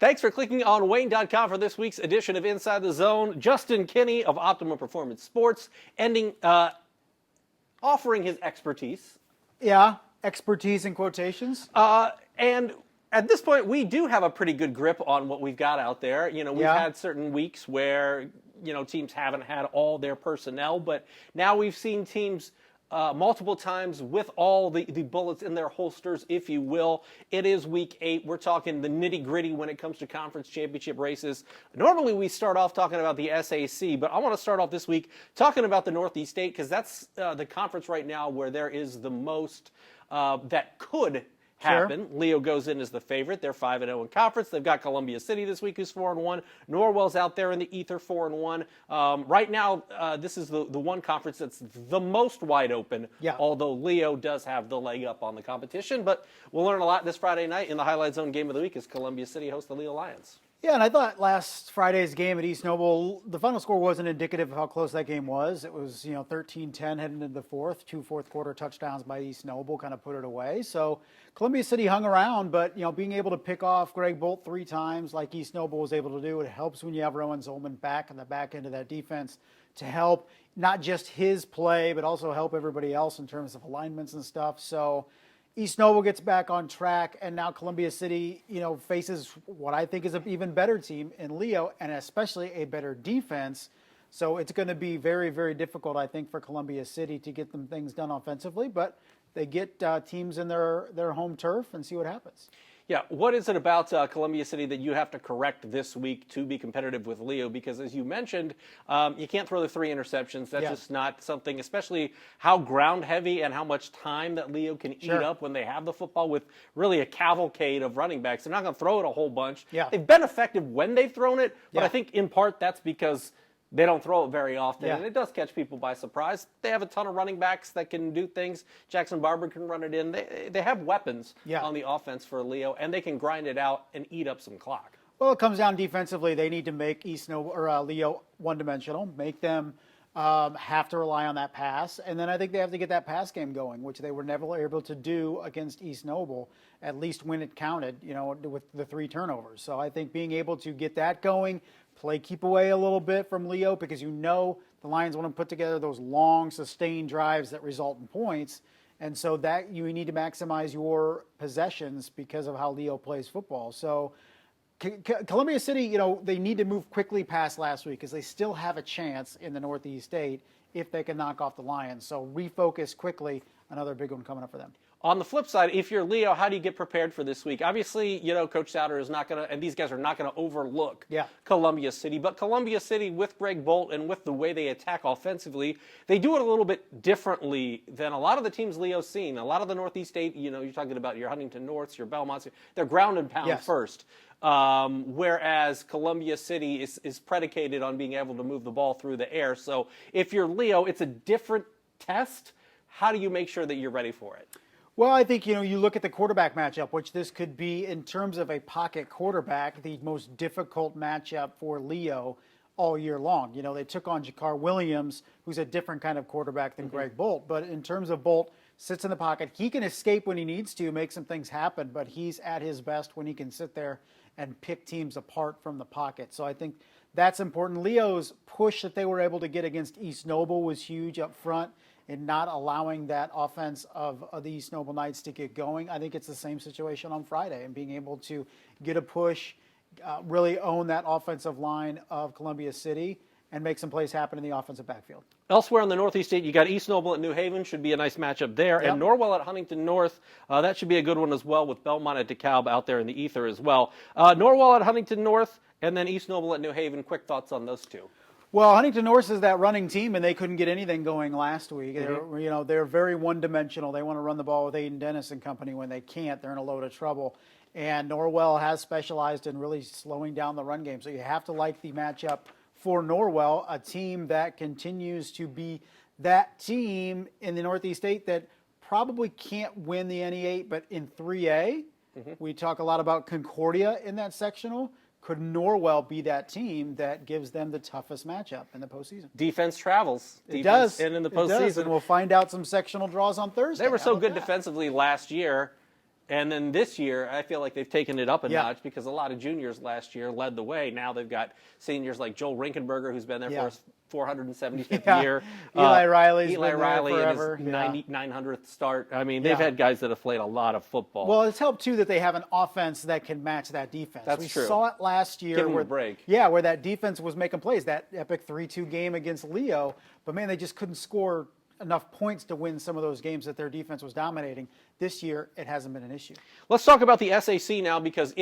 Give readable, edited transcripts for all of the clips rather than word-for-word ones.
Thanks for clicking on Wayne.com for this week's edition of Inside the Zone. Justin Kinney of Optimum Performance Sports offering his expertise. Yeah, expertise in quotations. And at this point, we do have a pretty good grip on what we've got out there. You know, we've had certain weeks where, teams haven't had all their personnel, but now we've seen teams multiple times with all the bullets in their holsters, if you will. It is week 8. We're talking the nitty-gritty when it comes to conference championship races. Normally, we start off talking about the SAC, but I want to start off this week talking about the Northeast 8 because that's the conference right now where there is the most that could happen. Sure. Leo goes in as the favorite. They're 5-0 in conference. They've got Columbia City this week, who's 4-1. Norwell's out there in the ether, 4-1. Right now, this is the one conference that's the most wide open. Yeah. Although Leo does have the leg up on the competition, but we'll learn a lot this Friday night in the Highlight Zone game of the week as Columbia City hosts the Leo Lions. Yeah, and I thought last Friday's game at East Noble, the final score wasn't indicative of how close that game was. It was, 13-10 heading into the fourth. 2 fourth-quarter touchdowns by East Noble kind of put it away. So Columbia City hung around, but, being able to pick off Greg Bolt 3 times like East Noble was able to do, it helps when you have Rowan Zolman back on the back end of that defense to help not just his play, but also help everybody else in terms of alignments and stuff. So East Noble gets back on track, and now Columbia City, faces what I think is an even better team in Leo, and especially a better defense. So it's going to be very, very difficult, I think, for Columbia City to get them things done offensively. But they get teams in their home turf and see what happens. Yeah, what is it about Columbia City that you have to correct this week to be competitive with Leo? Because as you mentioned, you can't throw the 3 interceptions. That's just not something, especially how ground heavy and how much time that Leo can eat up when they have the football with really a cavalcade of running backs. They're not going to throw it a whole bunch. Yeah. They've been effective when they've thrown it, but I think in part that's because they don't throw it very often, and it does catch people by surprise. They have a ton of running backs that can do things. Jackson Barber can run it in. They have weapons on the offense for Leo, and they can grind it out and eat up some clock. Well, it comes down defensively. They need to make Leo one-dimensional, make them have to rely on that pass, and then I think they have to get that pass game going, which they were never able to do against East Noble, at least when it counted, with the 3 turnovers. So I think being able to get that going, keep away a little bit from Leo, because the Lions want to put together those long, sustained drives that result in points, and so that you need to maximize your possessions because of how Leo plays football. So Columbia City, they need to move quickly past last week because they still have a chance in the Northeast 8 if they can knock off the Lions. So refocus quickly. Another big one coming up for them. On the flip side, if you're Leo, how do you get prepared for this week? Obviously, Coach Souter is not going to, and these guys are not going to overlook Columbia City. But Columbia City, with Greg Bolt and with the way they attack offensively, they do it a little bit differently than a lot of the teams Leo's seen. A lot of the Northeast 8, you're talking about your Huntington Norths, your Belmonts, they're ground and pound first. Whereas Columbia City is predicated on being able to move the ball through the air. So if you're Leo, it's a different test. How do you make sure that you're ready for it? Well, I think, you look at the quarterback matchup, which this could be, in terms of a pocket quarterback, the most difficult matchup for Leo all year long. They took on Jakar Williams, who's a different kind of quarterback than Greg Bolt. But in terms of Bolt, sits in the pocket. He can escape when he needs to, make some things happen, but he's at his best when he can sit there and pick teams apart from the pocket. So I think that's important. Leo's push that they were able to get against East Noble was huge up front, and not allowing that offense of the East Noble Knights to get going. I think it's the same situation on Friday, and being able to get a push, really own that offensive line of Columbia City, and make some plays happen in the offensive backfield. Elsewhere in the Northeast 8, you got East Noble at New Haven, should be a nice matchup there, and Norwell at Huntington North, that should be a good one as well, with Belmont at DeKalb out there in the ether as well. Norwell at Huntington North, and then East Noble at New Haven. Quick thoughts on those two. Well, Huntington North is that running team, and they couldn't get anything going last week. They're very one-dimensional. They want to run the ball with Aiden Dennis and company. When they can't, they're in a load of trouble. And Norwell has specialized in really slowing down the run game. So you have to like the matchup for Norwell, a team that continues to be that team in the Northeast 8 that probably can't win the NE8, but in 3A, we talk a lot about Concordia in that sectional. Could Norwell be that team that gives them the toughest matchup in the postseason? Defense travels. It does. And in the postseason. It does. And we'll find out some sectional draws on Thursday. They were so good defensively last year. And then this year, I feel like they've taken it up a Yeah. notch because a lot of juniors last year led the way. Now they've got seniors like Joel Rinkenberger, who's been there for his 475th Yeah. year. Eli Riley's Eli been there Riley forever. in his Yeah. 900th start. I mean, they've Yeah. had guys that have played a lot of football. Well, it's helped too that they have an offense that can match that defense. That's we true. saw it last year. Give 'em a where, break. Yeah, where that defense was making plays. That epic 3-2 game against Leo, but man, they just couldn't score enough points to win some of those games that their defense was dominating. This year, it hasn't been an issue. Let's talk about the SAC now because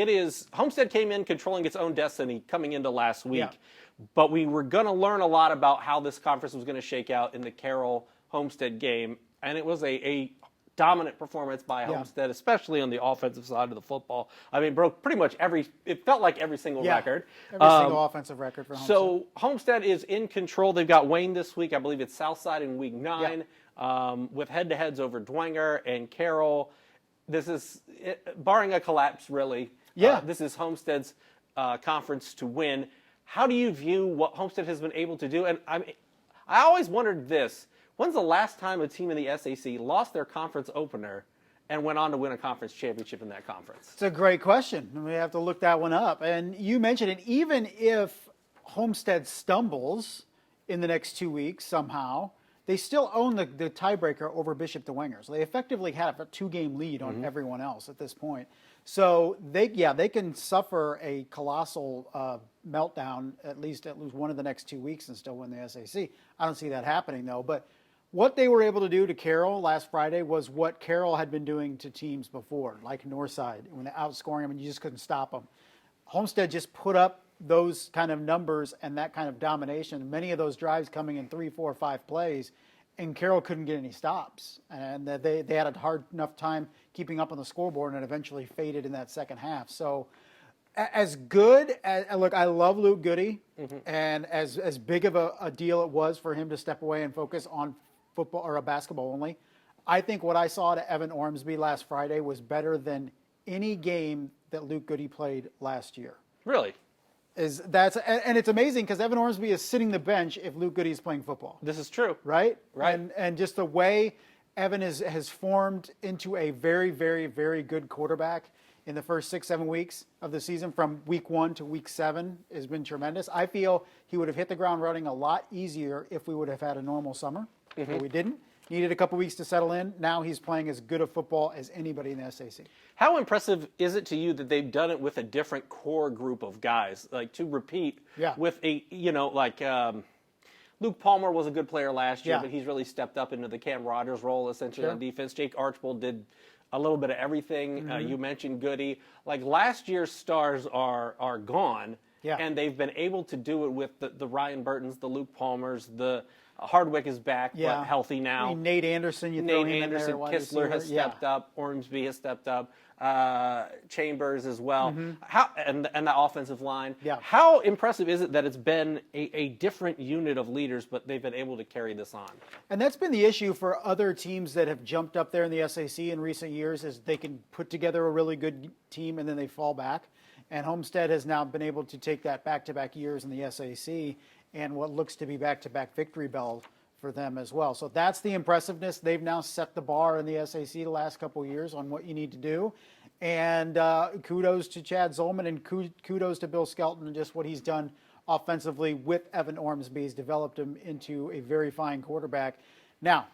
Homestead came in controlling its own destiny coming into last week. Yeah. But we were going to learn a lot about how this conference was going to shake out in the Carroll Homestead game. And it was a dominant performance by Homestead, especially on the offensive side of the football. I mean, broke pretty much it felt like every single record. Every single offensive record for Homestead. So Homestead is in control. They've got Wayne this week. I believe it's Southside in week 9 with head-to-heads over Dwenger and Carroll. This is, barring a collapse, really. Yeah. This is Homestead's conference to win. How do you view what Homestead has been able to do? And I always wondered this. When's the last time a team in the SAC lost their conference opener and went on to win a conference championship in that conference? It's a great question. We have to look that one up. And you mentioned it, even if Homestead stumbles in the next 2 weeks somehow, they still own the tiebreaker over Bishop Dwenger. So they effectively have a 2-game lead on everyone else at this point. So they can suffer a colossal meltdown at least one of the next 2 weeks and still win the SAC. I don't see that happening though. But what they were able to do to Carroll last Friday was what Carroll had been doing to teams before, like Northside, when they outscoring them and you just couldn't stop them. Homestead just put up those kind of numbers and that kind of domination, many of those drives coming in 3, 4, 5 plays, and Carroll couldn't get any stops. And they had a hard enough time keeping up on the scoreboard and eventually faded in that second half. So as good as, look, I love Luke Goody, and as big of a deal it was for him to step away and focus on football or basketball only, I think what I saw to Evan Ormsby last Friday was better than any game that Luke Goody played last year. Really? And it's amazing because Evan Ormsby is sitting the bench if Luke Goody is playing football. This is true. Right? Right. And just the way Evan has formed into a very, very, very good quarterback in the first 6-7 weeks of the season, from week 1 to week 7, has been tremendous. I feel he would have hit the ground running a lot easier if we would have had a normal summer, but we didn't. Needed a couple weeks to settle in. Now he's playing as good a football as anybody in the SAC. How impressive is it to you that they've done it with a different core group of guys? Like, to repeat with Luke Palmer was a good player last year, but he's really stepped up into the Cam Rogers role essentially on defense. Jake Archbold did a little bit of everything. You mentioned Goody. Like, last year's stars are gone, and they've been able to do it with the Ryan Burtons, the Luke Palmers, the Hardwick is back, but healthy now. I mean, Nate Anderson, Kistler has stepped up. Ormsby has stepped up. Chambers as well. And the offensive line. How impressive is it that it's been a different unit of leaders, but they've been able to carry this on? And that's been the issue for other teams that have jumped up there in the SAC in recent years, is they can put together a really good team and then they fall back. And Homestead has now been able to take that back-to-back years in the SAC and what looks to be back-to-back victory bell for them as well. So that's the impressiveness. They've now set the bar in the SAC the last couple of years on what you need to do. And kudos to Chad Zolman and kudos to Bill Skelton and just what he's done offensively with Evan Ormsby. He's developed him into a very fine quarterback. Now,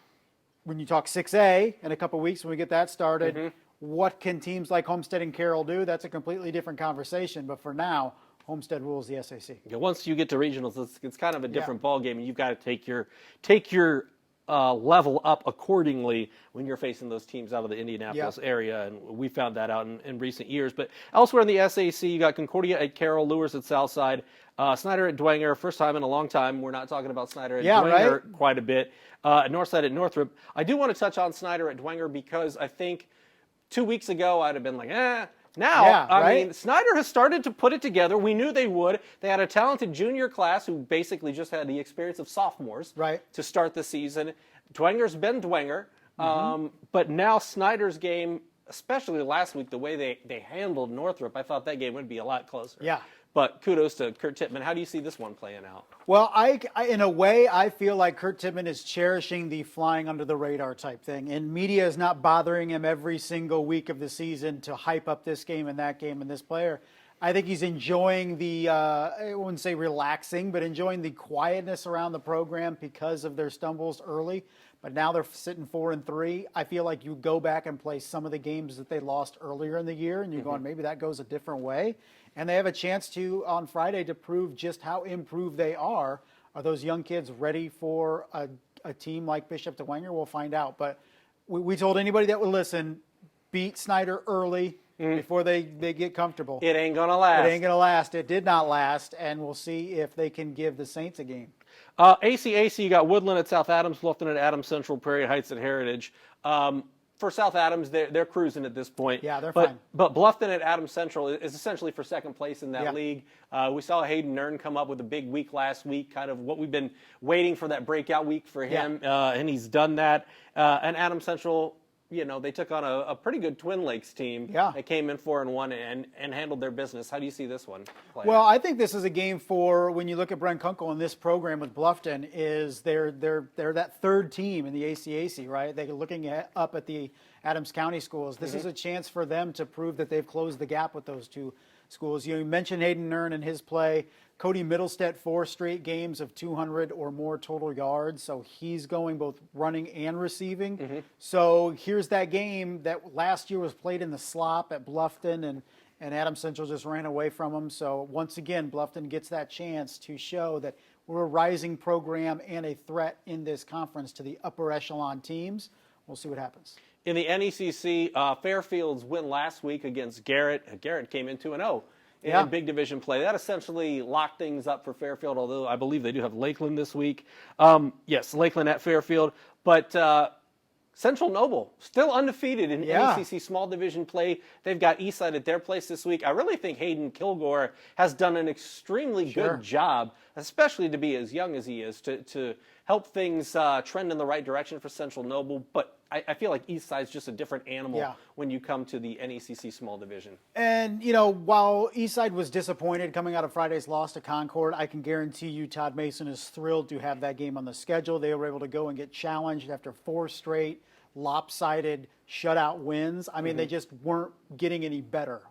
when you talk 6A in a couple of weeks when we get that started, what can teams like Homestead and Carroll do? That's a completely different conversation. But for now, Homestead rules the SAC. Yeah, once you get to regionals, it's kind of a different ball game, and you've got to take your level up accordingly when you're facing those teams out of the Indianapolis area, and we found that out in recent years. But elsewhere in the SAC, you got Concordia at Carroll, Lewis at Southside, Snyder at Dwenger. First time in a long time. We're not talking about Snyder at Dwenger quite a bit. Northside at Northrop. I do want to touch on Snyder at Dwenger because I think 2 weeks ago I'd have been like, Now, I mean, Snyder has started to put it together. We knew they would. They had a talented junior class who basically just had the experience of sophomores to start the season. Dwenger's been Dwenger, but now Snyder's game, especially last week, the way they handled Northrop, I thought that game would be a lot closer. Yeah. But kudos to Kurt Tippmann. How do you see this one playing out? Well, I in a way, I feel like Kurt Tippmann is cherishing the flying under the radar type thing. And media is not bothering him every single week of the season to hype up this game and that game and this player. I think he's enjoying the, I wouldn't say relaxing, but enjoying the quietness around the program because of their stumbles early. But now they're sitting 4-3. I feel like you go back and play some of the games that they lost earlier in the year, and you're going, maybe that goes a different way. And they have a chance to, on Friday, to prove just how improved they are. Are those young kids ready for a team like Bishop Dwenger? We'll find out. But we told anybody that would listen, beat Snyder early before they get comfortable. It ain't going to last. It ain't going to last. It did not last, and we'll see if they can give the Saints a game. ACAC, you got Woodland at South Adams, Bluffton at Adams Central, Prairie Heights at Heritage. For South Adams, they're cruising at this point. Yeah, they're fine. But Bluffton at Adams Central is essentially for second place in that Yeah. league. We saw Hayden Nern come up with a big week last week, kind of what we've been waiting for, that breakout week for him, and he's done that. And Adams Central, they took on a pretty good Twin Lakes team. Yeah. They came in 4-1 and handled their business. How do you see this one playing? Well, I think this is a game for, when you look at Brent Kunkel in this program with Bluffton, is they're that third team in the ACAC, right? They're looking up at the Adams County schools. This is a chance for them to prove that they've closed the gap with those two schools. You mentioned Hayden Nern and his play. Cody Middlestead, 4 straight games of 200 or more total yards. So he's going both running and receiving. So here's that game that last year was played in the slop at Bluffton, and Adams Central just ran away from them. So once again, Bluffton gets that chance to show that we're a rising program and a threat in this conference to the upper echelon teams. We'll see what happens. In the NECC, Fairfield's win last week against Garrett. Garrett came in 2-0 in big division play. That essentially locked things up for Fairfield, although I believe they do have Lakeland this week. Yes, Lakeland at Fairfield. But Central Noble, still undefeated in NECC small division play. They've got Eastside at their place this week. I really think Hayden Kilgore has done an extremely good job, especially to be as young as he is, to help things trend in the right direction for Central Noble. But I feel like Eastside's just a different animal when you come to the NECC small division. And, while Eastside was disappointed coming out of Friday's loss to Concord, I can guarantee you Todd Mason is thrilled to have that game on the schedule. They were able to go and get challenged after 4 straight lopsided shutout wins. I mean, they just weren't getting any better.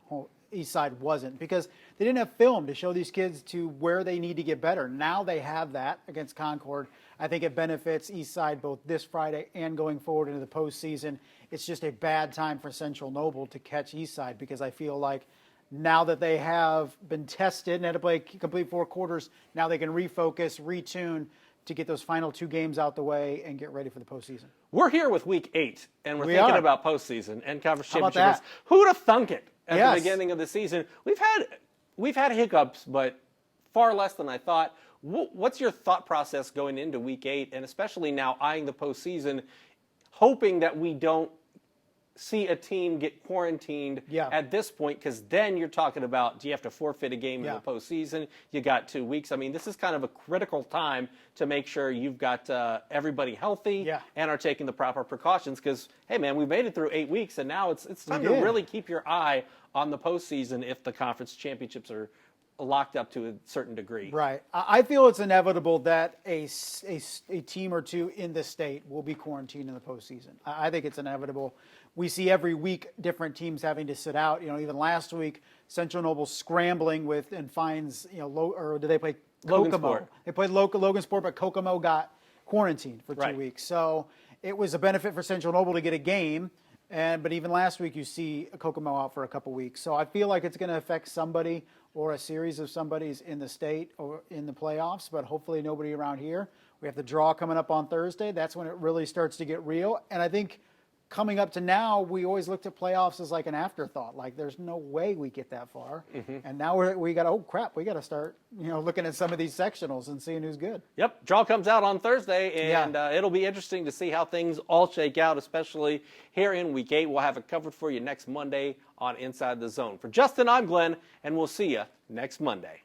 Eastside wasn't, because they didn't have film to show these kids to where they need to get better. Now they have that against Concord. I think it benefits Eastside both this Friday and going forward into the postseason. It's just a bad time for Central Noble to catch Eastside, because I feel like now that they have been tested and had to play complete 4 quarters, now they can refocus, retune to get those final 2 games out the way and get ready for the postseason. We're here with week 8, and we're thinking about postseason and conference How about championships. that? Who'd have thunk it at the beginning of the season? We've had hiccups, but far less than I thought. What's your thought process going into week 8, and especially now eyeing the postseason, hoping that we don't see a team get quarantined at this point, because then you're talking about, do you have to forfeit a game in the postseason? You got 2 weeks. I mean, this is kind of a critical time to make sure you've got everybody healthy and are taking the proper precautions, because, hey, man, we made it through 8 weeks, and now it's time to really keep your eye on the postseason if the conference championships are locked up to a certain degree. Right. I feel it's inevitable that a team or two in the state will be quarantined in the postseason. I think it's inevitable. We see every week different teams having to sit out. Even last week, Central Noble scrambling with and finds, or did they play Kokomo? They played Logansport, but Kokomo got quarantined for 2 weeks. So it was a benefit for Central Noble to get a game. But even last week, you see Kokomo out for a couple weeks. So I feel like it's going to affect somebody or a series of somebody's in the state or in the playoffs, but hopefully nobody around here. We have the draw coming up on Thursday. That's when it really starts to get real. And I think coming up to now, we always looked at playoffs as like an afterthought. Like, there's no way we get that far. And now we got, oh crap, we got to start, looking at some of these sectionals and seeing who's good. Yep, draw comes out on Thursday, and it'll be interesting to see how things all shake out, especially here in week 8. We'll have it covered for you next Monday on Inside the Zone. For Justin, I'm Glenn, and we'll see you next Monday.